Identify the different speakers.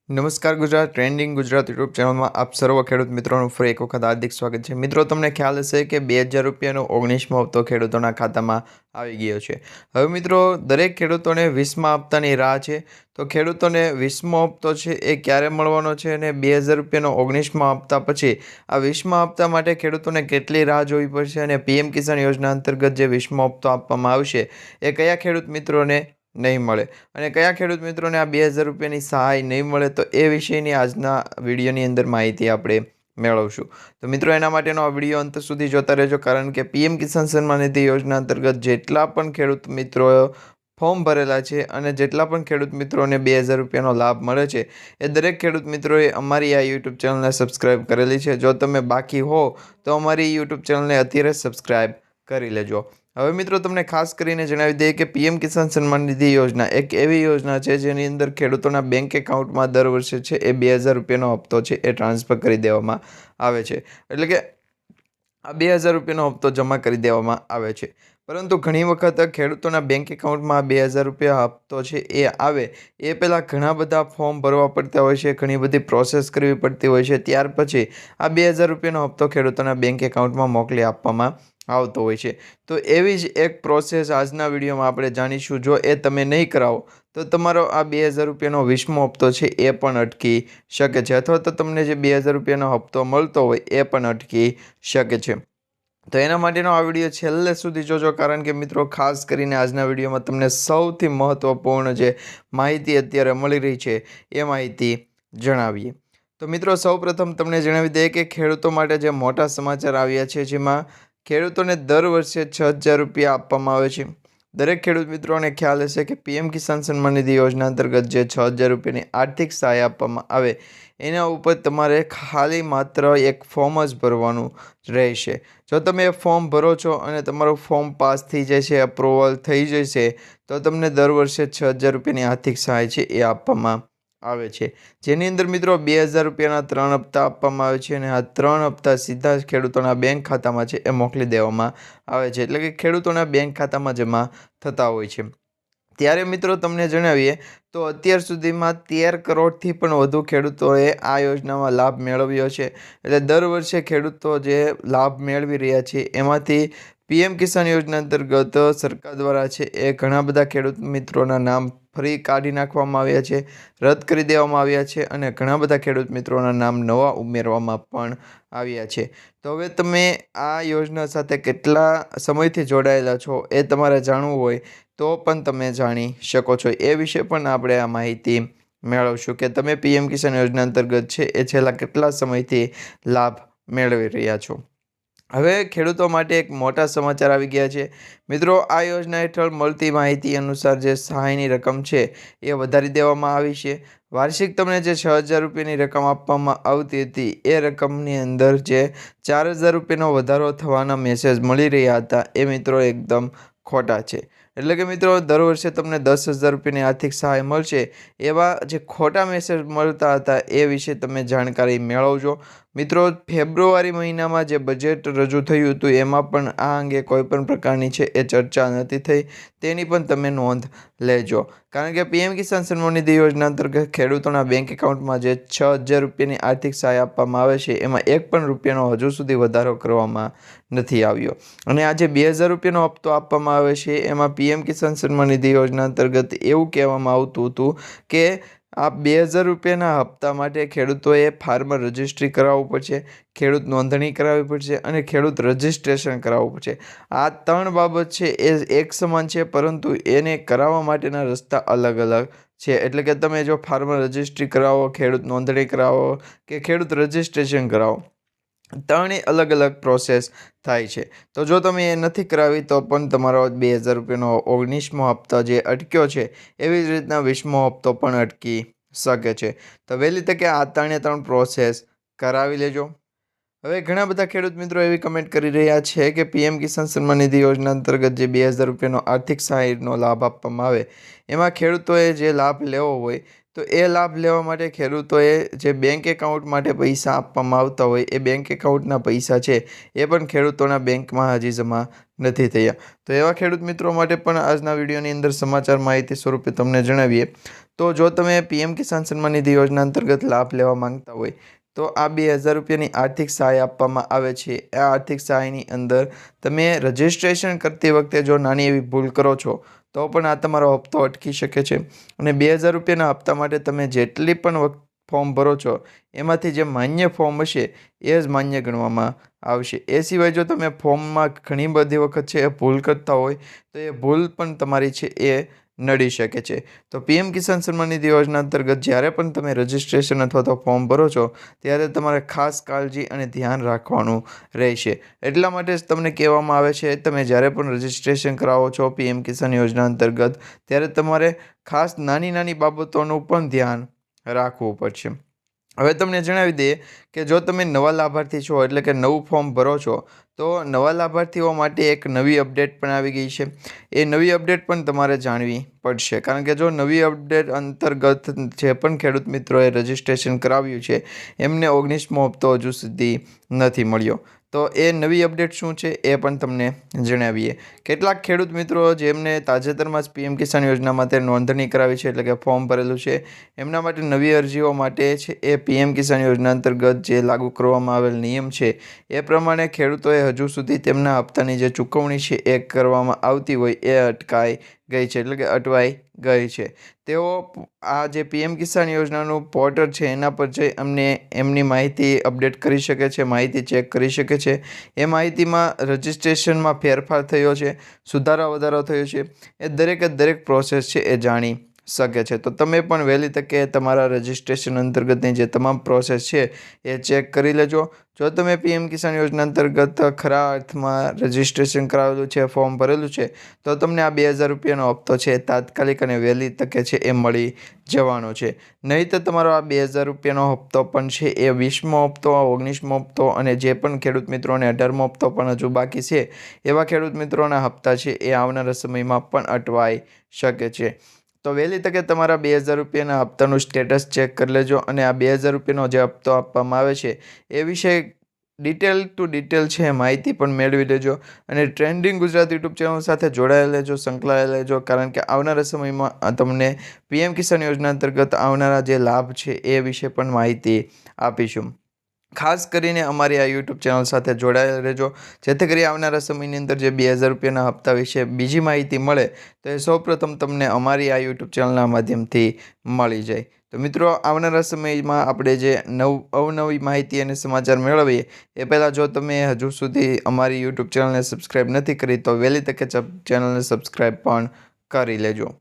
Speaker 1: નમસ્કાર Gujarat trending Gujarat YouTube ચેનલમાં આપ સર્વ ખેડૂત મિત્રોનું ફરી એક વખત હાર્દિક સ્વાગત છે। મિત્રો, તમને ખ્યાલ હશે કે 2000 રૂપિયાનો 19મો હપ્તો ખેડૂતોના ખાતામાં આવી ગયો છે। હવે મિત્રો, દરેક ખેડૂતોને 20મા હપ્તાની રાહ છે। તો ખેડૂતોને 20મો હપ્તો છે એ ક્યારે મળવાનો છે અને 2000 રૂપિયાનો 19મા હપ્તા પછી આ 20મા હપ્તા માટે ખેડૂતોને કેટલી રાહ જોવી પડશે અને પીએમ કિસાન યોજના અંતર્ગત જે 20મો હપ્તો આપવામાં આવશે એ કયા ખેડૂત મિત્રોને નહીં મળે અને કયા ખેડૂત મિત્રોને આ 2000 રૂપિયાની સહાય નહીં મળે, તો એ વિષયની આજના વિડીયોની અંદર માહિતી આપણે મેળવશું। તો મિત્રો, એના માટેનો આ વિડીયો અંત સુધી જોતા રહેજો, કારણ કે પીએમ કિસાન સન્માન નિધિ યોજના અંતર્ગત જેટલા પણ ખેડૂત મિત્રો ફોર્મ ભરેલા છે અને જેટલા પણ ખેડૂત મિત્રોને 2000 રૂપિયાનો લાભ મળે છે એ દરેક ખેડૂત મિત્રોએ અમારી આ યુટ્યુબ ચેનલને સબસ્ક્રાઈબ કરેલી છે। જો તમે બાકી હો તો અમારી યુટ્યુબ ચેનલને અત્યારે સબસ્ક્રાઈબ કરી લેજો। હવે મિત્રો, તમને ખાસ કરીને જણાવી દઈએ કે પીએમ કિસાન સન્માન નિધિ યોજના એક એવી યોજના છે જેની અંદર ખેડૂતોના બેંક એકાઉન્ટમાં દર વર્ષે છે એ 2000 રૂપિયાનો હપ્તો છે એ ટ્રાન્સફર કરી દેવામાં આવે છે। એટલે કે આ 2000 રૂપિયાનો હપ્તો જમા કરી દેવામાં આવે છે। પરંતુ ઘણી વખત ખેડૂતોના બેંક એકાઉન્ટમાં 2000 રૂપિયા હપ્તો છે એ આવે એ પહેલાં ઘણા બધા ફોર્મ ભરવા પડતા હોય છે, ઘણી બધી પ્રોસેસ કરવી પડતી હોય છે। ત્યાર પછી આ 2000 રૂપિયાનો હપ્તો ખેડૂતોના બેંક એકાઉન્ટમાં મોકલી આપવામાં આવતો હોય છે। તો એવી જ એક પ્રોસેસ આજના વિડીયોમાં આપણે જાણીશું। જો એ તમે નહીં કરાવો તો તમારો આ 2000 રૂપિયાનો 20મો હપ્તો છે એ પણ અટકી શકે છે, અથવા તો તમને જે 2000 રૂપિયાનો હપ્તો મળતો હોય એ પણ અટકી શકે છે। તો એના માટેનો આ વિડીયો છેલ્લે સુધી જોજો, કારણ કે મિત્રો, ખાસ કરીને આજના વિડીયોમાં તમને સૌથી મહત્ત્વપૂર્ણ જે માહિતી અત્યારે મળી રહી છે એ માહિતી જણાવીએ। તો મિત્રો, સૌપ્રથમ તમને જણાવી દઈએ કે ખેડૂતો માટે જે મોટા સમાચાર આવ્યા છે, જેમાં ખેડૂતોને દર વર્ષે 6000 રૂપિયા આપવામાં આવે છે। દરેક ખેડૂત મિત્રોને ખ્યાલ હશે કે પીએમ કિસાન સન્માન નિધિ યોજના અંતર્ગત જે 6000 રૂપિયાની આર્થિક સહાય આપવામાં આવે એના ઉપર તમારે ખાલી માત્ર એક ફોર્મ જ ભરવાનું રહેશે। જો તમે એ ફોર્મ ભરો છો અને તમારું ફોર્મ પાસ થઈ જશે, અપ્રુવલ થઈ જશે, તો તમને દર વર્ષે 6000 રૂપિયાની આર્થિક સહાય છે એ આપવામાં આવે છે, જેની અંદર મિત્રો 2000 રૂપિયાના 3 હપ્તા આપવામાં આવે છે અને આ 3 હપ્તા સીધા જ ખેડૂતોના બેંક ખાતામાં છે એ મોકલી દેવામાં આવે છે, એટલે કે ખેડૂતોના બેંક ખાતામાં જમા થતા હોય છે। ત્યારે મિત્રો, તમને જણાવીએ તો અત્યાર સુધીમાં 13 કરોડથી પણ વધુ ખેડૂતોએ આ યોજનામાં લાભ મેળવ્યો છે। એટલે દર વર્ષે ખેડૂતો જે લાભ મેળવી રહ્યા છે એમાંથી પીએમ કિસાન યોજના અંતર્ગત સરકાર દ્વારા છે એ ઘણા બધા ખેડૂત મિત્રોના નામ ફરી કાઢી નાખવામાં આવ્યા છે, રદ કરી દેવામાં આવ્યા છે અને ઘણા બધા ખેડૂત મિત્રોના નામ નવા ઉમેરવામાં પણ આવ્યા છે। તો હવે તમે આ યોજના સાથે કેટલા સમયથી જોડાયેલા છો એ તમારે જાણવું હોય તો પણ તમે જાણી શકો છો। એ વિશે પણ આપણે આ માહિતી મેળવશું કે તમે પીએમ કિસાન યોજના અંતર્ગત છે એ છેલ્લા કેટલા સમયથી લાભ મેળવી રહ્યા છો। હવે ખેડૂતો માટે એક મોટા સમાચાર આવી ગયા છે મિત્રો। આ યોજના હેઠળ મળતી માહિતી અનુસાર જે સહાયની રકમ છે એ વધારી દેવામાં આવી છે। વાર્ષિક તમને જે 6000 રૂપિયાની રકમ આપવામાં આવતી હતી એ રકમની અંદર જે 4000 રૂપિયાનો વધારો થવાના મેસેજ મળી રહ્યા હતા એ મિત્રો એકદમ ખોટા છે। એટલે કે મિત્રો, દર વર્ષે તમને 10,000 રૂપિયાની આર્થિક સહાય મળશે એવા જે ખોટા મેસેજ મળતા હતા એ વિશે તમે જાણકારી મેળવજો। મિત્રો, ફેબ્રુઆરી મહિનામાં જે બજેટ રજૂ થયું હતું એમાં પણ આ અંગે કોઈ પણ પ્રકારની છે એ ચર્ચા નથી થઈ, તેની પણ તમે નોંધ લેજો, કારણ કે પીએમ કિસાન સન્માન નિધિ યોજના અંતર્ગત ખેડૂતોના બેંક એકાઉન્ટમાં જે 6000 રૂપિયાની આર્થિક સહાય આપવામાં આવે છે એમાં એક પણ રૂપિયાનો હજુ સુધી વધારો કરવામાં નથી આવ્યો અને આ જે 2000 રૂપિયાનો હપ્તો આપવામાં આવે છે એમાં પીએમ કિસાન સન્માન નિધિ યોજના અંતર્ગત એવું કહેવામાં આવતું હતું કે આ 2000 રૂપિયાના હપ્તા માટે ખેડૂતોએ ફાર્મર રજિસ્ટ્રી કરાવવું પડશે, ખેડૂત નોંધણી કરાવવી પડશે અને ખેડૂત રજિસ્ટ્રેશન કરાવવું પડશે। આ 3 બાબત છે એ એક સમાન છે, પરંતુ એને કરાવવા માટેના રસ્તા અલગ અલગ છે। એટલે કે તમે જો ફાર્મર રજિસ્ટ્રી કરાવો, ખેડૂત નોંધણી કરાવો કે ખેડૂત રજિસ્ટ્રેશન કરાવો, 3 અલગ અલગ પ્રોસેસ થાય છે। તો જો તમે એ નથી કરાવી તો પણ તમારો 2000 રૂપિયાનો 19મો હપ્તો જે અટક્યો છે એવી જ રીતના 20મો હપ્તો પણ અટકી શકે છે। તો વહેલી તકે આ 3 પ્રોસેસ કરાવી લેજો। હવે ઘણા બધા ખેડૂત મિત્રો એવી કમેન્ટ કરી રહ્યા છે કે પીએમ કિસાન સન્માન નિધિ યોજના અંતર્ગત જે 2000 રૂપિયાનો આર્થિક સહાયનો લાભ આપવામાં આવે એમાં ખેડૂતોએ જે લાભ લેવો હોય તો એ લાભ લેવા માટે ખેડૂતોએ જે બેંક એકાઉન્ટ માટે પૈસા આપવામાં આવતા હોય એ બેંક એકાઉન્ટના પૈસા છે એ પણ ખેડૂતોના બેંકમાં હજી જમા નથી થયા। તો એવા ખેડૂત મિત્રો માટે પણ આજના વિડીયોની અંદર સમાચાર માહિતી સ્વરૂપે તમને જણાવીએ તો જો તમે પીએમ કિસાન સન્માન નિધિ યોજના અંતર્ગત લાભ લેવા માંગતા હોય તો આ 2000 રૂપિયાની આર્થિક સહાય આપવામાં આવે છે. આ આર્થિક સહાયની અંદર તમે રજિસ્ટ્રેશન કરતી વખતે જો નાની એવી ભૂલ કરો છો તો પણ આ તમારો હપ્તો અટકી શકે છે. અને 2000 રૂપિયાના હપ્તા માટે તમે જેટલી પણ ફોર્મ ભરો છો એમાંથી જે માન્ય ફોર્મ હશે એ જ માન્ય ગણવામાં આવશે. એ સિવાય જો તમે ફોર્મમાં ઘણી બધી વખત છે એ ભૂલ કરતા હોય તો એ ભૂલ પણ તમારી છે એ નડી શકે છે. તો પીએમ કિસાન સન્માન નિધિ યોજના અંતર્ગત જ્યારે પણ તમે રજિસ્ટ્રેશન અથવા તો ફોર્મ ભરો છો ત્યારે તમારે ખાસ કાળજી અને ધ્યાન રાખવાનું રહેશે. એટલા માટે જ તમને કહેવામાં આવે છે તમે જ્યારે પણ રજિસ્ટ્રેશન કરાવો છો પીએમ કિસાન યોજના અંતર્ગત ત્યારે તમારે ખાસ નાની બાબતોનું પણ ધ્યાન રાખવું પડશે. હવે તમને જણાવી દઈએ કે જો તમે નવા લાભાર્થી છો એટલે કે નવું ફોર્મ ભરો છો તો નવા લાભાર્થીઓ માટે એક નવી અપડેટ પણ આવી ગઈ છે. એ નવી અપડેટ પણ તમારે જાણવી પડશે કારણ કે જો નવી અપડેટ અંતર્ગત જે પણ ખેડૂત મિત્રોએ રજિસ્ટ્રેશન કરાવ્યું છે એમને 19મો હપ્તો હજુ સુધી નથી મળ્યો. તો એ નવી અપડેટ શું છે એ પણ તમને જણાવીએ. કેટલાક ખેડૂત મિત્રો જેમને તાજેતરમાં જ પીએમ કિસાન યોજના માટે નોંધણી કરાવી છે એટલે કે ફોર્મ ભરેલું છે એમના માટે નવી અરજીઓ માટે છે એ પીએમ કિસાન યોજના અંતર્ગત જે લાગુ કરવામાં આવેલ નિયમ છે એ પ્રમાણે ખેડૂતોએ હજુ સુધી તેમના હપ્તાની જે ચૂકવણી છે એ કરવામાં આવતી હોય એ અટકાઈ ગઈ છે એટલે કે અટવાઈ ગઈ છે. તેઓ આ જે પીએમ કિસાન યોજનાનું પોર્ટલ છે એના પર જઈ એમની માહિતી અપડેટ કરી શકે છે, માહિતી ચેક કરી શકે છે. એ માહિતીમાં રજિસ્ટ્રેશનમાં ફેરફાર થયો છે, સુધારા વધારો થયો છે એ દરેક પ્રોસેસ છે એ જાણી શકે છે. તો તમે પણ વહેલી તકે તમારા રજિસ્ટ્રેશન અંતર્ગતની જે તમામ પ્રોસેસ છે એ ચેક કરી લેજો. જો તમે પીએમ કિસાન યોજના અંતર્ગત ખરા અર્થમાં રજિસ્ટ્રેશન કરાવેલું છે, ફોર્મ ભરેલું છે તો તમને આ 2000 રૂપિયાનો હપ્તો છે તાત્કાલિક અને વહેલી તકે છે એ મળી જવાનો છે. નહીં તો તમારો આ 2000 રૂપિયાનો હપ્તો પણ છે એ 20મો હપ્તો, 19મો હપ્તો અને જે પણ ખેડૂત મિત્રોને 18મો હપ્તો પણ હજુ બાકી છે એવા ખેડૂત મિત્રોના હપ્તા છે એ આવનારા સમયમાં પણ અટવાઈ શકે છે. તો વહેલી તકે તમારા 2000 રૂપિયાના હપ્તાનું સ્ટેટસ ચેક કરી લેજો અને આ 2000 રૂપિયાનો જે હપ્તો આપવામાં આવે છે એ વિશે ડિટેલ છે માહિતી પણ મેળવી લેજો અને ટ્રેન્ડિંગ ગુજરાત યુટ્યુબ ચેનલ સાથે જોડાયેલા લેજો, સંકળાયેલા લેજો કારણ કે આવનારા સમયમાં તમને પીએમ કિસાન યોજના અંતર્ગત આવનારા જે લાભ છે એ વિશે પણ માહિતી આપીશું. ખાસ કરીને અમારી આ યુટ્યુબ ચેનલ સાથે જોડાયેલા રહેજો જેથી કરી આવનારા સમયની અંદર જે 2000 રૂપિયાના હપ્તા વિશે બીજી માહિતી મળે તો એ સૌપ્રથમ તમને અમારી આ યુટ્યુબ ચેનલના માધ્યમથી મળી જાય. તો મિત્રો આવનારા સમયમાં આપણે જે અવનવી માહિતી અને સમાચાર મેળવીએ એ પહેલાં જો તમે હજુ સુધી અમારી યુટ્યુબ ચેનલને સબસ્ક્રાઈબ નથી કરી તો વહેલી તકે ચેનલને સબસ્ક્રાઈબ પણ કરી લેજો.